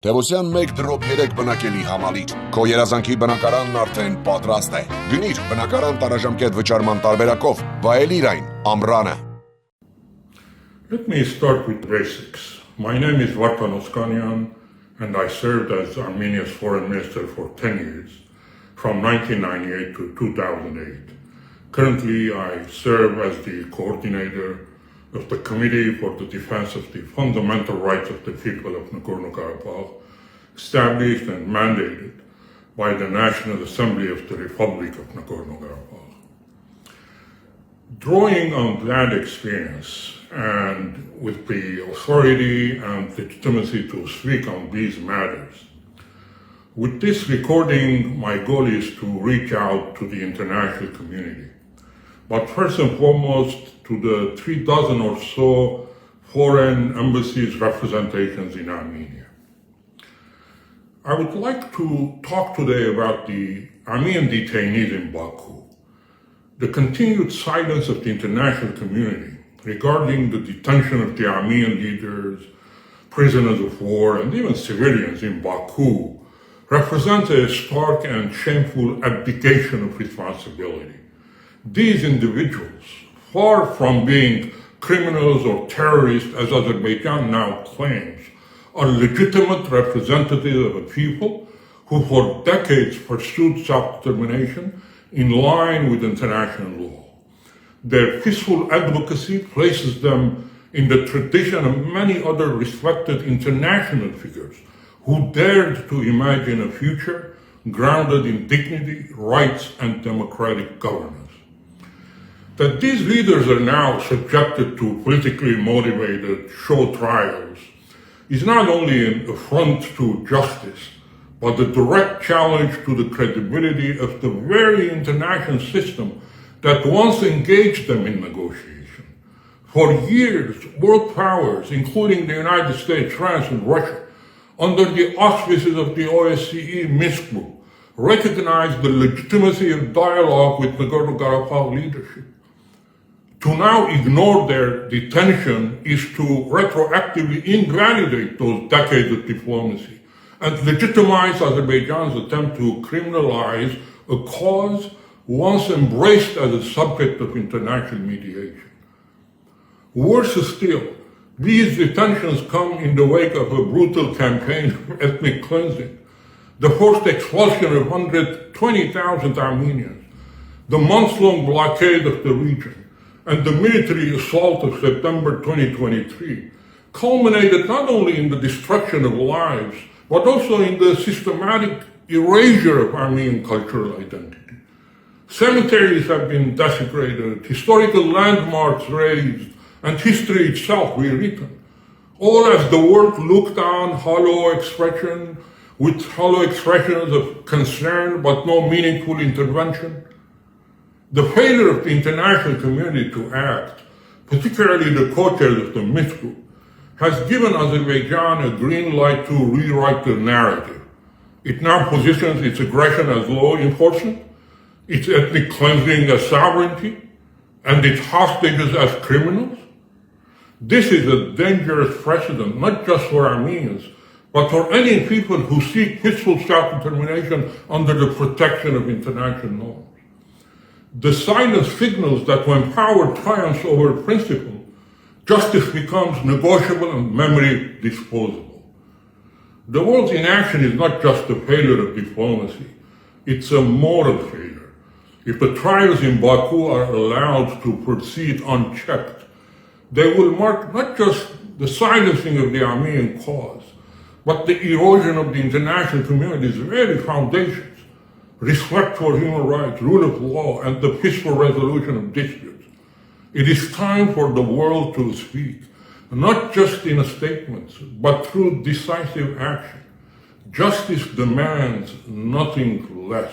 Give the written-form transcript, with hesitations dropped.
Թևոսյան 1-3 բնակելի համալիր, քո երազանքի բնակարանն արդեն պատրաստ է։ Գնիր բնակարան տարաժամկետ վճարման տարբերակով, վայելիր այն ամռանը։ Let me start with basics. My name is Oskanian, and I served as Armenia's foreign minister for 10 years, from 1998 to 2008. Currently, I serve as the coordinator of the Committee for the Defense of the Fundamental Rights of the People of Nagorno-Karabakh, established and mandated by the National Assembly of the Republic of Nagorno-Karabakh. Drawing on that experience and with the authority and legitimacy to speak on these matters, with this recording, my goal is to reach out to the international community, but first and foremost to the 36 or so foreign embassies representations in Armenia. I would like to talk today about the Armenian detainees in Baku, the continued silence of the international community regarding the detention of the Armenian leaders, prisoners of war, and even civilians in Baku represents a stark and shameful abdication of responsibility. These individuals, far from being criminals or terrorists, as Azerbaijan now claims, are legitimate representatives of a people who for decades pursued self-determination in line with international law. Their peaceful advocacy places them in the tradition of many other respected international figures who dared to imagine a future grounded in dignity, rights, and democratic governance. That these leaders are now subjected to politically motivated show trials is not only an affront to justice, but a direct challenge to the credibility of the very international system that once engaged them in negotiation. For years, world powers, including the United States, France, and Russia, under the auspices of the OSCE Minsk Group, recognized the legitimacy of dialogue with Nagorno-Karabakh leadership. To now ignore their detention is to retroactively invalidate those decades of diplomacy and legitimize Azerbaijan's attempt to criminalize a cause once embraced as a subject of international mediation. Worse still, these detentions come in the wake of a brutal campaign of ethnic cleansing, the forced expulsion of 120,000 Armenians, the months-long blockade of the region, and the military assault of September 2023 culminated not only in the destruction of lives, but also in the systematic erasure of Armenian cultural identity. Cemeteries have been desecrated, historical landmarks razed, and history itself rewritten, all as the world looked on with hollow expressions of concern but no meaningful intervention. The failure of the international community to act, particularly the co-chairs of the Minsk Group, has given Azerbaijan a green light to rewrite the narrative. It now positions its aggression as law enforcement, its ethnic cleansing as sovereignty, and its hostages as criminals. This is a dangerous precedent, not just for Armenians, but for any people who seek peaceful self-determination under the protection of international norms. The silence signals that when power triumphs over principle, justice becomes negotiable and memory disposable. The world's inaction is not just a failure of diplomacy, it's a moral failure. If the trials in Baku are allowed to proceed unchecked, they will mark not just the silencing of the Armenian cause, but the erosion of the international community's very foundations: respect for human rights, rule of law, and the peaceful resolution of disputes. It is time for the world to speak, not just in statements, but through decisive action. Justice demands nothing less.